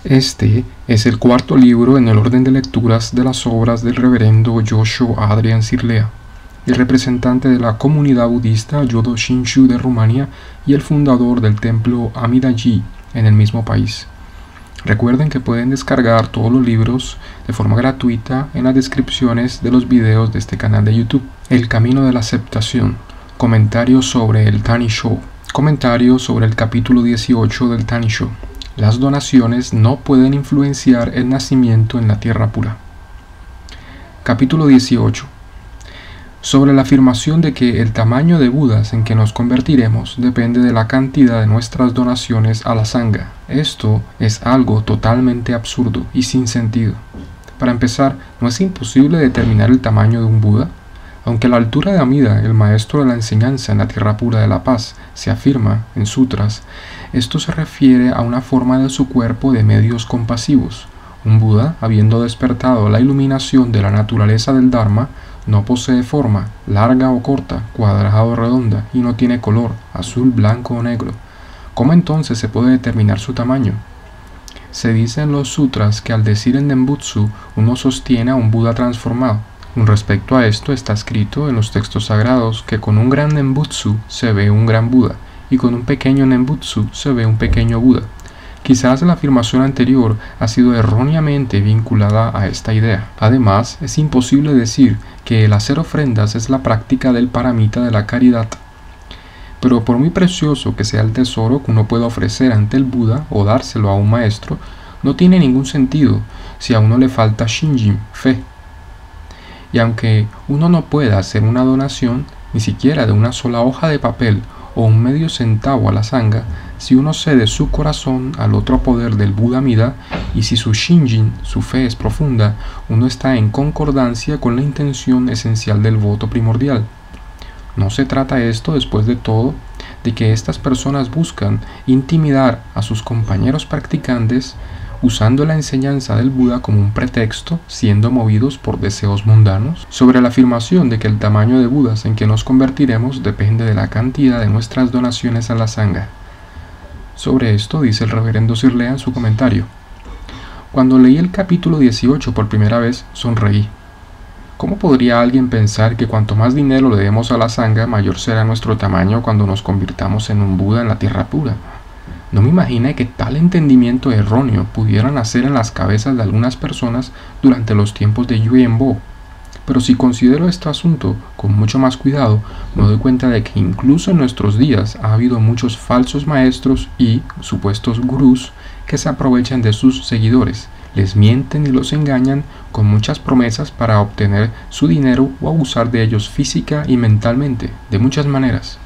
Este es el cuarto libro en el orden de lecturas de las obras del reverendo Joshua Adrian Cirlea, el representante de la comunidad budista Jodo Shinshu de Rumania y el fundador del templo Amidaji en el mismo país. Recuerden que pueden descargar todos los libros de forma gratuita en las descripciones de los videos de este canal de YouTube. El camino de la aceptación. Comentarios sobre el Tanisho. Comentarios sobre el capítulo 18 del Tanisho. Las donaciones no pueden influenciar el nacimiento en la tierra pura. Capítulo 18. Sobre la afirmación de que el tamaño de Budas en que nos convertiremos depende de la cantidad de nuestras donaciones a la Sangha. Esto es algo totalmente absurdo y sin sentido. Para empezar, ¿no es imposible determinar el tamaño de un Buda? Aunque la altura de Amida, el maestro de la enseñanza en la tierra pura de la paz, se afirma en sutras, esto se refiere a una forma de su cuerpo de medios compasivos. Un Buda, habiendo despertado la iluminación de la naturaleza del Dharma, no posee forma, larga o corta, cuadrada o redonda, y no tiene color, azul, blanco o negro. ¿Cómo entonces se puede determinar su tamaño? Se dice en los sutras que al decir en Nembutsu, uno sostiene a un Buda transformado. Con respecto a esto está escrito en los textos sagrados que con un gran Nembutsu se ve un gran Buda, y con un pequeño Nembutsu se ve un pequeño Buda. Quizás la afirmación anterior ha sido erróneamente vinculada a esta idea. Además, es imposible decir que el hacer ofrendas es la práctica del paramita de la caridad. Pero por muy precioso que sea el tesoro que uno pueda ofrecer ante el Buda o dárselo a un maestro, no tiene ningún sentido si a uno le falta shinjin, fe. Y aunque uno no pueda hacer una donación, ni siquiera de una sola hoja de papel o un medio centavo a la Sangha, si uno cede su corazón al otro poder del Buda Amida, y si su shinjin, su fe es profunda, uno está en concordancia con la intención esencial del voto primordial. ¿No se trata esto, después de todo, de que estas personas buscan intimidar a sus compañeros practicantes usando la enseñanza del Buda como un pretexto, siendo movidos por deseos mundanos? Sobre la afirmación de que el tamaño de Budas en que nos convertiremos depende de la cantidad de nuestras donaciones a la Sangha. Sobre esto dice el reverendo Cirlea en su comentario: cuando leí el capítulo 18 por primera vez, sonreí. ¿Cómo podría alguien pensar que cuanto más dinero le demos a la Sangha, mayor será nuestro tamaño cuando nos convirtamos en un Buda en la tierra pura? No me imaginé que tal entendimiento erróneo pudiera nacer en las cabezas de algunas personas durante los tiempos de Yuenbo. Pero si considero este asunto con mucho más cuidado, me doy cuenta de que incluso en nuestros días ha habido muchos falsos maestros y supuestos gurús que se aprovechan de sus seguidores, les mienten y los engañan con muchas promesas para obtener su dinero o abusar de ellos física y mentalmente, de muchas maneras.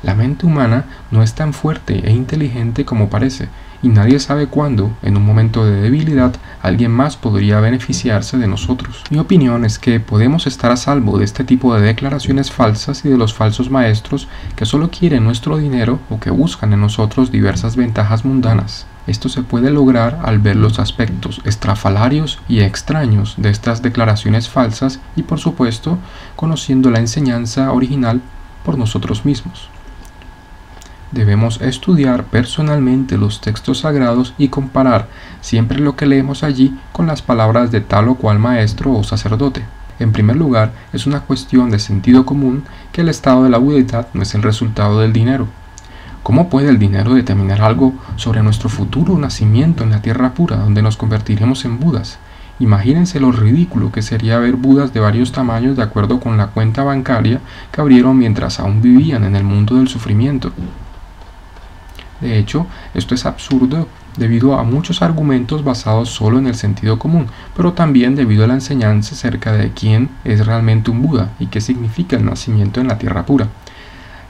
La mente humana no es tan fuerte e inteligente como parece, y nadie sabe cuándo, en un momento de debilidad, alguien más podría beneficiarse de nosotros. Mi opinión es que podemos estar a salvo de este tipo de declaraciones falsas y de los falsos maestros que solo quieren nuestro dinero o que buscan en nosotros diversas ventajas mundanas. Esto se puede lograr al ver los aspectos estrafalarios y extraños de estas declaraciones falsas y, por supuesto, conociendo la enseñanza original por nosotros mismos. Debemos estudiar personalmente los textos sagrados y comparar siempre lo que leemos allí con las palabras de tal o cual maestro o sacerdote. En primer lugar, es una cuestión de sentido común que el estado de la budeidad no es el resultado del dinero. ¿Cómo puede el dinero determinar algo sobre nuestro futuro nacimiento en la tierra pura, donde nos convertiremos en Budas? Imagínense lo ridículo que sería ver Budas de varios tamaños de acuerdo con la cuenta bancaria que abrieron mientras aún vivían en el mundo del sufrimiento. De hecho, esto es absurdo debido a muchos argumentos basados solo en el sentido común, pero también debido a la enseñanza acerca de quién es realmente un Buda y qué significa el nacimiento en la tierra pura.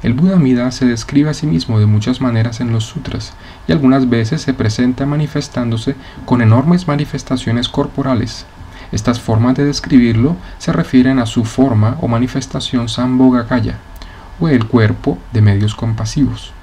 El Buda Amida se describe a sí mismo de muchas maneras en los sutras, y algunas veces se presenta manifestándose con enormes manifestaciones corporales. Estas formas de describirlo se refieren a su forma o manifestación Sambhogakaya, o el cuerpo de medios compasivos.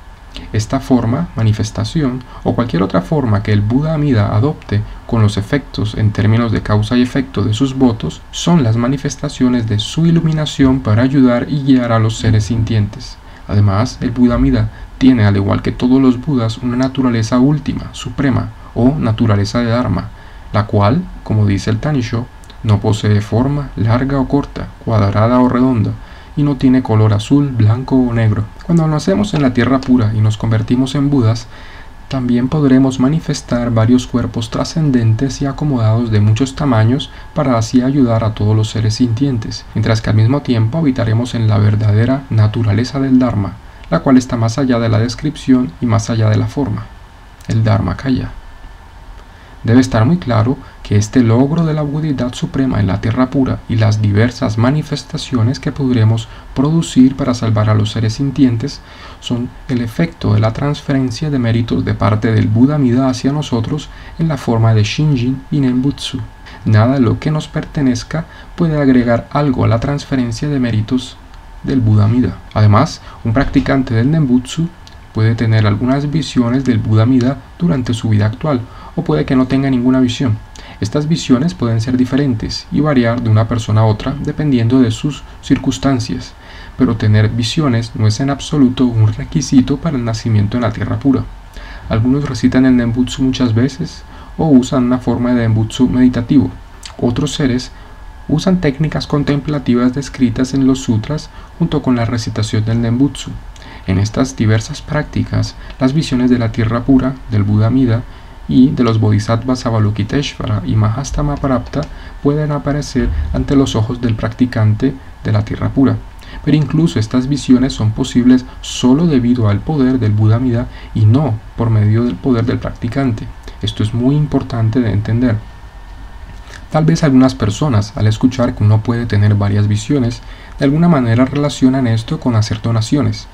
Esta forma, manifestación, o cualquier otra forma que el Buda Amida adopte con los efectos en términos de causa y efecto de sus votos, son las manifestaciones de su iluminación para ayudar y guiar a los seres sintientes. Además, el Buda Amida tiene, al igual que todos los Budas, una naturaleza última, suprema, o naturaleza de Dharma, la cual, como dice el Tanisho, no posee forma, larga o corta, cuadrada o redonda, y no tiene color azul, blanco o negro. Cuando nacemos en la tierra pura y nos convertimos en Budas, también podremos manifestar varios cuerpos trascendentes y acomodados de muchos tamaños para así ayudar a todos los seres sintientes, mientras que al mismo tiempo habitaremos en la verdadera naturaleza del Dharma, la cual está más allá de la descripción y más allá de la forma, el Dharmakaya. Debe estar muy claro que este logro de la Budeidad suprema en la tierra pura y las diversas manifestaciones que podremos producir para salvar a los seres sintientes son el efecto de la transferencia de méritos de parte del Buda Amida hacia nosotros en la forma de Shinjin y Nembutsu. Nada de lo que nos pertenezca puede agregar algo a la transferencia de méritos del Buda Amida. Además, un practicante del Nembutsu puede tener algunas visiones del Buda Amida durante su vida actual, o puede que no tenga ninguna visión. Estas visiones pueden ser diferentes y variar de una persona a otra dependiendo de sus circunstancias, pero tener visiones no es en absoluto un requisito para el nacimiento en la tierra pura. Algunos recitan el Nembutsu muchas veces o usan una forma de Nembutsu meditativo. Otros seres usan técnicas contemplativas descritas en los sutras junto con la recitación del Nembutsu. En estas diversas prácticas, las visiones de la tierra pura, del Buda Amida y de los Bodhisattvas Avalokiteshvara y Mahastamaprapta pueden aparecer ante los ojos del practicante de la tierra pura. Pero incluso estas visiones son posibles solo debido al poder del Buda Amida y no por medio del poder del practicante. Esto es muy importante de entender. Tal vez algunas personas, al escuchar que uno puede tener varias visiones, de alguna manera relacionan esto con hacer donaciones,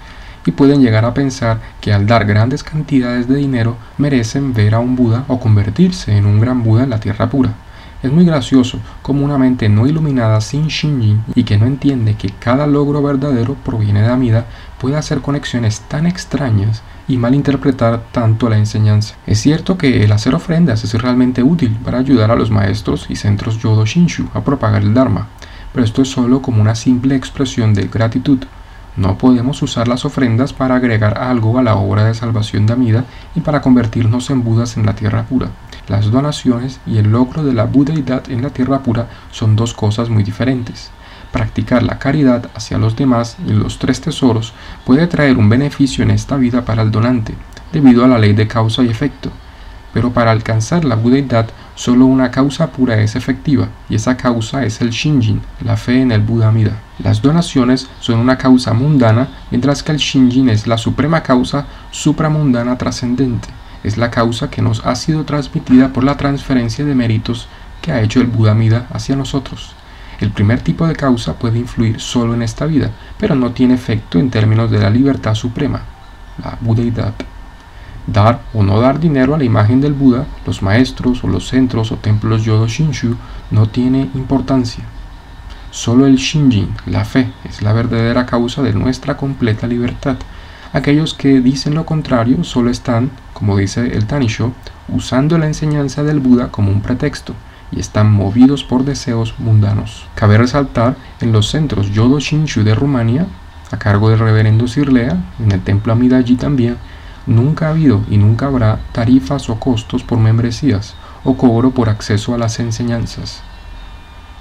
y pueden llegar a pensar que al dar grandes cantidades de dinero merecen ver a un Buda o convertirse en un gran Buda en la tierra pura. Es muy gracioso como una mente no iluminada sin Shinjin y que no entiende que cada logro verdadero proviene de Amida puede hacer conexiones tan extrañas y malinterpretar tanto la enseñanza. Es cierto que el hacer ofrendas es realmente útil para ayudar a los maestros y centros Yodo Shinshu a propagar el Dharma, pero esto es solo como una simple expresión de gratitud. No podemos usar las ofrendas para agregar algo a la obra de salvación de Amida y para convertirnos en Budas en la tierra pura. Las donaciones y el logro de la Budeidad en la tierra pura son dos cosas muy diferentes. Practicar la caridad hacia los demás y los tres tesoros puede traer un beneficio en esta vida para el donante, debido a la ley de causa y efecto. Pero para alcanzar la Budeidad, solo una causa pura es efectiva, y esa causa es el Shinjin, la fe en el Buda Amida. Las donaciones son una causa mundana, mientras que el Shinjin es la suprema causa supramundana trascendente. Es la causa que nos ha sido transmitida por la transferencia de méritos que ha hecho el Buda Amida hacia nosotros. El primer tipo de causa puede influir solo en esta vida, pero no tiene efecto en términos de la libertad suprema, la Budeidad. Dar o no dar dinero a la imagen del Buda, los maestros o los centros o templos Yodo Shinshu no tiene importancia. Solo el Shinjin, la fe, es la verdadera causa de nuestra completa libertad. Aquellos que dicen lo contrario solo están, como dice el Tanisho, usando la enseñanza del Buda como un pretexto y están movidos por deseos mundanos. Cabe resaltar en los centros Yodo Shinshu de Rumania, a cargo del reverendo Sirlea, en el templo Amida allí también, nunca ha habido y nunca habrá tarifas o costos por membresías o cobro por acceso a las enseñanzas.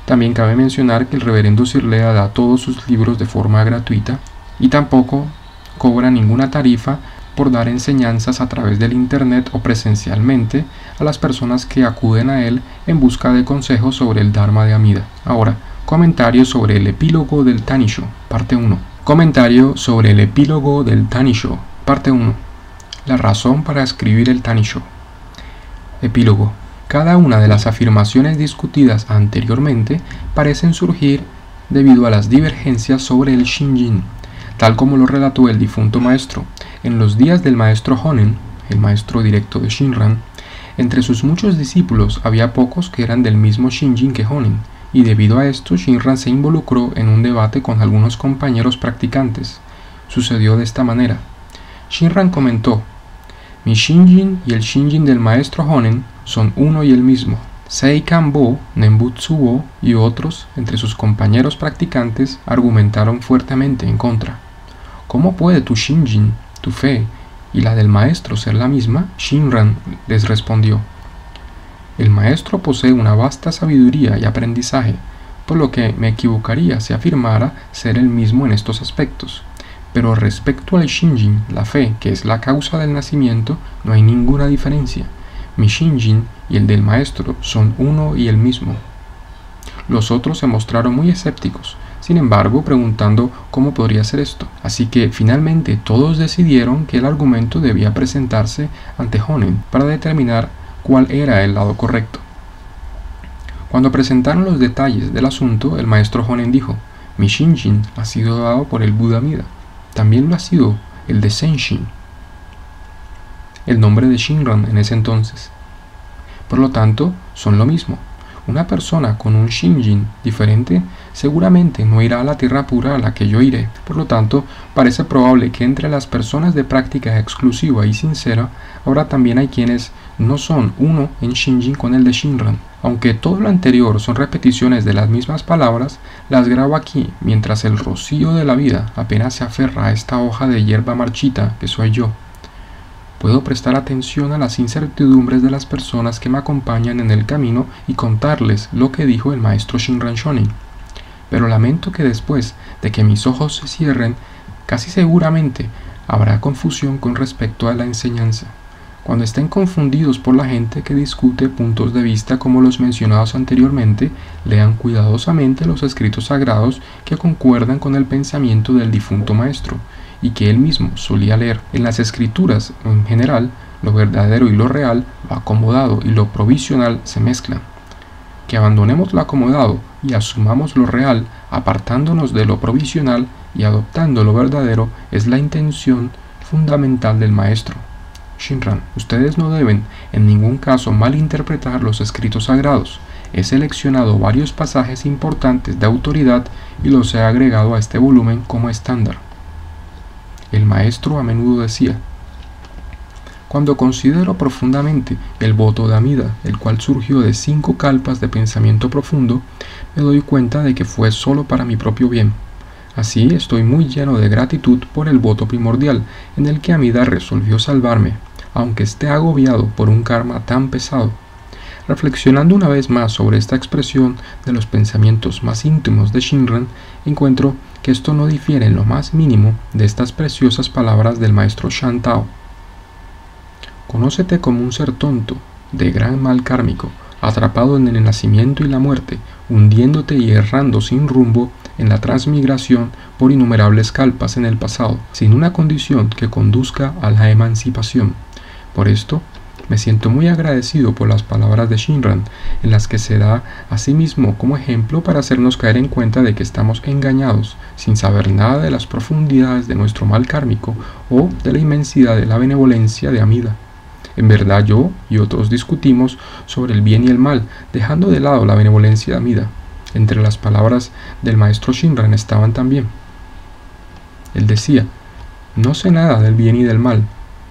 También cabe mencionar que el reverendo Sirlea da todos sus libros de forma gratuita y tampoco cobra ninguna tarifa por dar enseñanzas a través del internet o presencialmente a las personas que acuden a él en busca de consejos sobre el Dharma de Amida. Ahora, comentario sobre el epílogo del Tanisho, parte 1. Comentario sobre el epílogo del Tanisho, parte 1. La razón para escribir el Tanisho. Epílogo. Cada una de las afirmaciones discutidas anteriormente parecen surgir debido a las divergencias sobre el Shinjin, tal como lo relató el difunto maestro. En los días del maestro Honen, el maestro directo de Shinran, entre sus muchos discípulos había pocos que eran del mismo Shinjin que Honen, y debido a esto Shinran se involucró en un debate con algunos compañeros practicantes. Sucedió de esta manera. Shinran comentó: mi Shinjin y el Shinjin del maestro Honen son uno y el mismo. Seikan-bo, Nembutsu-bo y otros, entre sus compañeros practicantes, argumentaron fuertemente en contra. ¿Cómo puede tu Shinjin, tu fe, y la del maestro ser la misma? Shinran les respondió: El maestro posee una vasta sabiduría y aprendizaje, por lo que me equivocaría si afirmara ser el mismo en estos aspectos. Pero respecto al Shinjin, la fe, que es la causa del nacimiento, no hay ninguna diferencia. Mi Shinjin y el del maestro son uno y el mismo. Los otros se mostraron muy escépticos, sin embargo, preguntando cómo podría ser esto. Así que finalmente todos decidieron que el argumento debía presentarse ante Honen para determinar cuál era el lado correcto. Cuando presentaron los detalles del asunto, el maestro Honen dijo: mi Shinjin ha sido dado por el Buda Amida. También lo ha sido el de Senshin, el nombre de Shinran en ese entonces. Por lo tanto, son lo mismo. Una persona con un Shinjin diferente seguramente no irá a la tierra pura a la que yo iré. Por lo tanto, parece probable que entre las personas de práctica exclusiva y sincera, ahora también hay quienes no son uno en Shinjin con el de Shinran. Aunque todo lo anterior son repeticiones de las mismas palabras, las grabo aquí mientras el rocío de la vida apenas se aferra a esta hoja de hierba marchita que soy yo. Puedo prestar atención a las incertidumbres de las personas que me acompañan en el camino y contarles lo que dijo el maestro Shinran Shonin. Pero lamento que después de que mis ojos se cierren, casi seguramente habrá confusión con respecto a la enseñanza. Cuando estén confundidos por la gente que discute puntos de vista como los mencionados anteriormente, lean cuidadosamente los escritos sagrados que concuerdan con el pensamiento del difunto maestro y que él mismo solía leer. En las escrituras, en general, lo verdadero y lo real, lo acomodado y lo provisional se mezclan. Que abandonemos lo acomodado y asumamos lo real, apartándonos de lo provisional y adoptando lo verdadero, es la intención fundamental del maestro. Shinran, ustedes no deben en ningún caso malinterpretar los escritos sagrados. He seleccionado varios pasajes importantes de autoridad y los he agregado a este volumen como estándar. El maestro a menudo decía: cuando considero profundamente el voto de Amida, el cual surgió de 5 kalpas de pensamiento profundo, me doy cuenta de que fue solo para mi propio bien. Así estoy muy lleno de gratitud por el voto primordial, en el que Amida resolvió salvarme, aunque esté agobiado por un karma tan pesado. Reflexionando una vez más sobre esta expresión de los pensamientos más íntimos de Shinran, encuentro que esto no difiere en lo más mínimo de estas preciosas palabras del maestro Shantao. Conócete como un ser tonto, de gran mal kármico, atrapado en el nacimiento y la muerte, hundiéndote y errando sin rumbo en la transmigración por innumerables kalpas en el pasado, sin una condición que conduzca a la emancipación. Por esto, me siento muy agradecido por las palabras de Shinran, en las que se da a sí mismo como ejemplo para hacernos caer en cuenta de que estamos engañados, sin saber nada de las profundidades de nuestro mal kármico o de la inmensidad de la benevolencia de Amida. En verdad yo y otros discutimos sobre el bien y el mal, dejando de lado la benevolencia de Amida. Entre las palabras del maestro Shinran estaban también. Él decía: no sé nada del bien y del mal,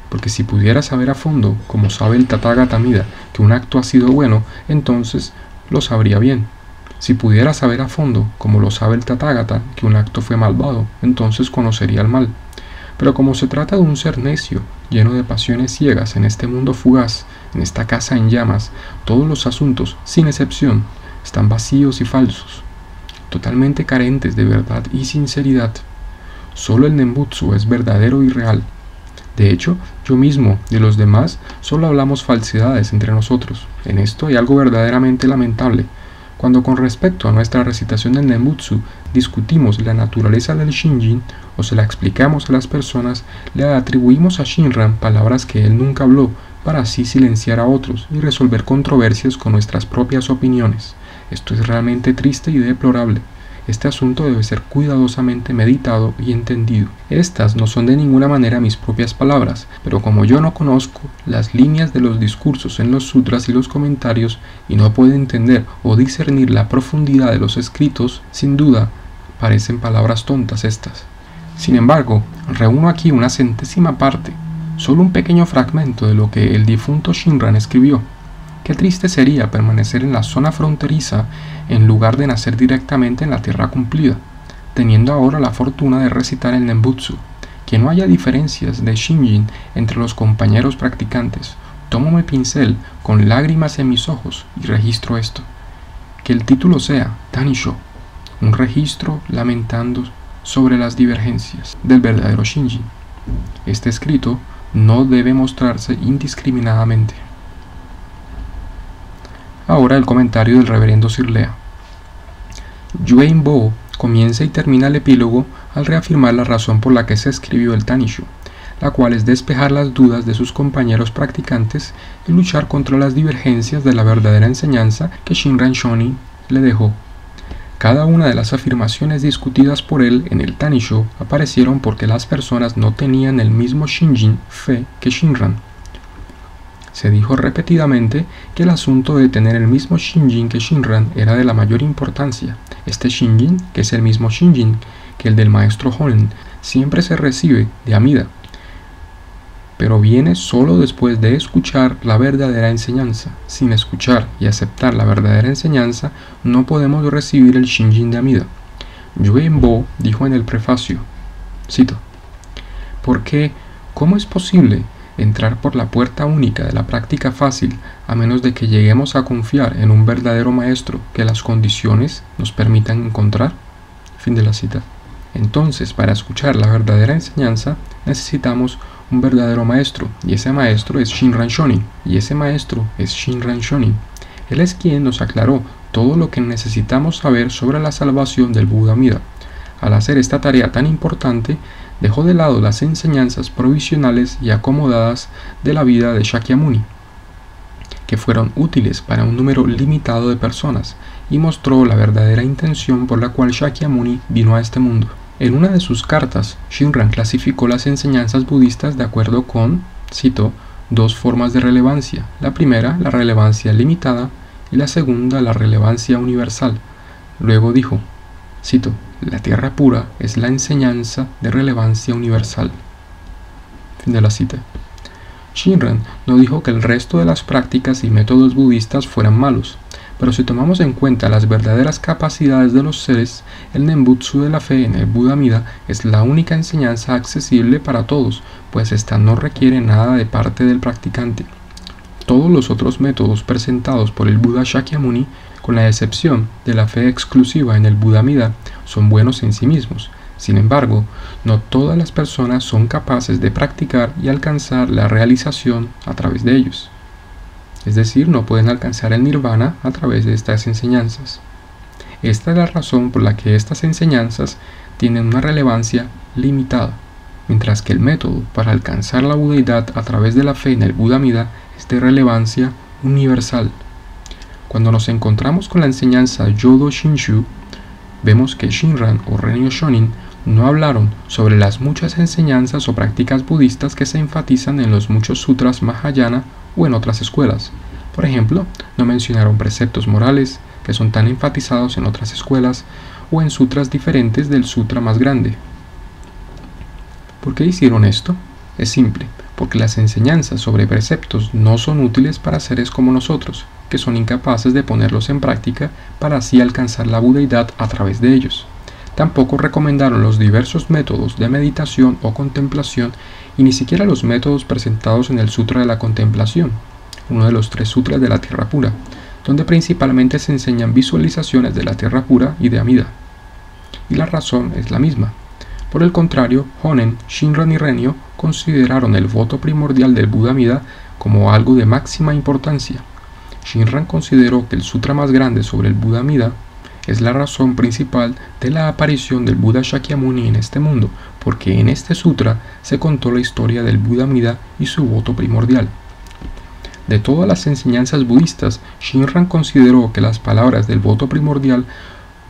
porque si pudiera saber a fondo, como sabe el Tathagata Amida, que un acto ha sido bueno, entonces lo sabría bien. Si pudiera saber a fondo, como lo sabe el Tathagata, que un acto fue malvado, entonces conocería el mal. Pero como se trata de un ser necio, lleno de pasiones ciegas en este mundo fugaz, en esta casa en llamas, todos los asuntos, sin excepción, están vacíos y falsos, totalmente carentes de verdad y sinceridad. Solo el Nembutsu es verdadero y real. De hecho, yo mismo y los demás solo hablamos falsedades entre nosotros. En esto hay algo verdaderamente lamentable. Cuando con respecto a nuestra recitación del Nembutsu discutimos la naturaleza del Shinjin o se la explicamos a las personas, le atribuimos a Shinran palabras que él nunca habló para así silenciar a otros y resolver controversias con nuestras propias opiniones. Esto es realmente triste y deplorable. Este asunto debe ser cuidadosamente meditado y entendido. Estas no son de ninguna manera mis propias palabras, pero como yo no conozco las líneas de los discursos en los sutras y los comentarios y no puedo entender o discernir la profundidad de los escritos, sin duda parecen palabras tontas estas. Sin embargo, reúno aquí una centésima parte, solo un pequeño fragmento de lo que el difunto Shinran escribió. Qué triste sería permanecer en la zona fronteriza en lugar de nacer directamente en la tierra cumplida, teniendo ahora la fortuna de recitar el Nembutsu. Que no haya diferencias de Shinjin entre los compañeros practicantes. Tomo mi pincel con lágrimas en mis ojos y registro esto. Que el título sea Tanisho, un registro lamentando sobre las divergencias del verdadero Shinjin. Este escrito no debe mostrarse indiscriminadamente. Ahora el comentario del reverendo Sirlea. Yueinbo comienza y termina el epílogo al reafirmar la razón por la que se escribió el Tanisho, la cual es despejar las dudas de sus compañeros practicantes y luchar contra las divergencias de la verdadera enseñanza que Shinran Shonin le dejó. Cada una de las afirmaciones discutidas por él en el Tanisho aparecieron porque las personas no tenían el mismo Shinjin fe que Shinran. Se dijo repetidamente que el asunto de tener el mismo Shinjin que Shinran era de la mayor importancia. Este Shinjin, que es el mismo Shinjin que el del maestro Honen, siempre se recibe de Amida, pero viene solo después de escuchar la verdadera enseñanza. Sin escuchar y aceptar la verdadera enseñanza, no podemos recibir el Shinjin de Amida. Yueinbo dijo en el prefacio, cito, porque ¿cómo es posible entrar por la puerta única de la práctica fácil a menos de que lleguemos a confiar en un verdadero maestro que las condiciones nos permitan encontrar? Fin de la cita. Entonces, para escuchar la verdadera enseñanza, necesitamos un verdadero maestro, y ese maestro es Shinran Shonin, Él es quien nos aclaró todo lo que necesitamos saber sobre la salvación del Buda Amida. Al hacer esta tarea tan importante, dejó de lado las enseñanzas provisionales y acomodadas de la vida de Shakyamuni, que fueron útiles para un número limitado de personas, y mostró la verdadera intención por la cual Shakyamuni vino a este mundo. En una de sus cartas, Shinran clasificó las enseñanzas budistas de acuerdo con, cito, dos formas de relevancia. La primera, la relevancia limitada, y la segunda, la relevancia universal. Luego dijo, cito, la tierra pura es la enseñanza de relevancia universal. Fin de la cita. Shinran no dijo que el resto de las prácticas y métodos budistas fueran malos, pero si tomamos en cuenta las verdaderas capacidades de los seres, el Nembutsu de la fe en el Buda Amida es la única enseñanza accesible para todos, pues ésta no requiere nada de parte del practicante. Todos los otros métodos presentados por el Buda Shakyamuni, con la excepción de la fe exclusiva en el Buda Amida, son buenos en sí mismos. Sin embargo, no todas las personas son capaces de practicar y alcanzar la realización a través de ellos. Es decir, no pueden alcanzar el nirvana a través de estas enseñanzas. Esta es la razón por la que estas enseñanzas tienen una relevancia limitada, mientras que el método para alcanzar la budeidad a través de la fe en el Buda Amida es de relevancia universal. Cuando nos encontramos con la enseñanza Yodo Shinshu, vemos que Shinran o Renyo Shonin no hablaron sobre las muchas enseñanzas o prácticas budistas que se enfatizan en los muchos sutras Mahayana o en otras escuelas. Por ejemplo, no mencionaron preceptos morales, que son tan enfatizados en otras escuelas, o en sutras diferentes del sutra más grande. ¿Por qué hicieron esto? Es simple, porque las enseñanzas sobre preceptos no son útiles para seres como nosotros, que son incapaces de ponerlos en práctica para así alcanzar la budeidad a través de ellos. Tampoco recomendaron los diversos métodos de meditación o contemplación y ni siquiera los métodos presentados en el Sutra de la Contemplación, uno de los 3 sutras de la Tierra Pura, donde principalmente se enseñan visualizaciones de la Tierra Pura y de Amida. Y la razón es la misma. Por el contrario, Honen, Shinran y Renyo consideraron el voto primordial del Buda Amida como algo de máxima importancia. Shinran consideró que el sutra más grande sobre el Buda Amida es la razón principal de la aparición del Buda Shakyamuni en este mundo, porque en este sutra se contó la historia del Buda Amida y su voto primordial. De todas las enseñanzas budistas, Shinran consideró que las palabras del voto primordial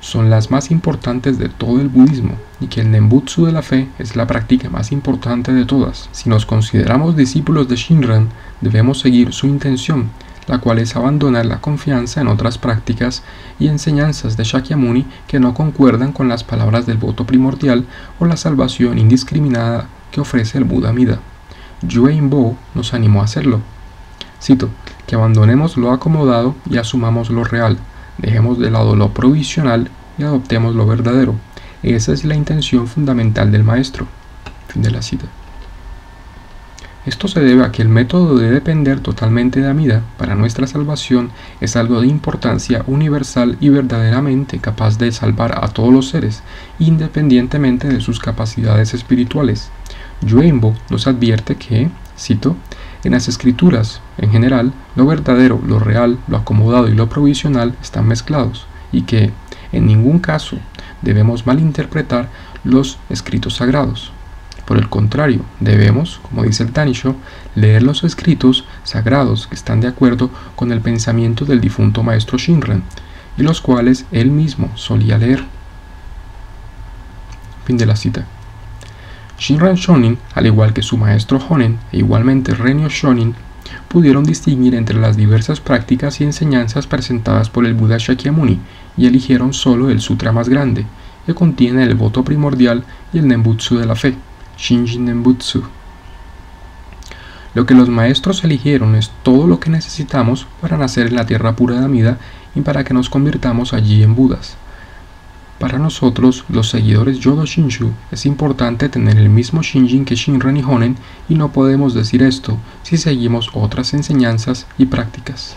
son las más importantes de todo el budismo y que el Nembutsu de la fe es la práctica más importante de todas. Si nos consideramos discípulos de Shinran, debemos seguir su intención, la cual es abandonar la confianza en otras prácticas y enseñanzas de Shakyamuni que no concuerdan con las palabras del voto primordial o la salvación indiscriminada que ofrece el Buda Amida. Yueinbo nos animó a hacerlo. Cito, que abandonemos lo acomodado y asumamos lo real, dejemos de lado lo provisional y adoptemos lo verdadero. Esa es la intención fundamental del maestro. Fin de la cita. Esto se debe a que el método de depender totalmente de Amida para nuestra salvación es algo de importancia universal y verdaderamente capaz de salvar a todos los seres, independientemente de sus capacidades espirituales. Yuembo nos advierte que, cito, en las escrituras, en general, lo verdadero, lo real, lo acomodado y lo provisional están mezclados, y que, en ningún caso, debemos malinterpretar los escritos sagrados. Por el contrario, debemos, como dice el Tanisho, leer los escritos sagrados que están de acuerdo con el pensamiento del difunto maestro Shinran, y los cuales él mismo solía leer. Fin de la cita. Shinran Shonin, al igual que su maestro Honen e igualmente Renyo Shonin, pudieron distinguir entre las diversas prácticas y enseñanzas presentadas por el Buda Shakyamuni y eligieron solo el sutra más grande, que contiene el voto primordial y el Nembutsu de la fe, Shinjin Nembutsu. Lo que los maestros eligieron es todo lo que necesitamos para nacer en la tierra pura de Amida y para que nos convirtamos allí en Budas. Para nosotros, los seguidores Jodo Shinshu, es importante tener el mismo Shinjin que Shinran y Honen, y no podemos decir esto si seguimos otras enseñanzas y prácticas.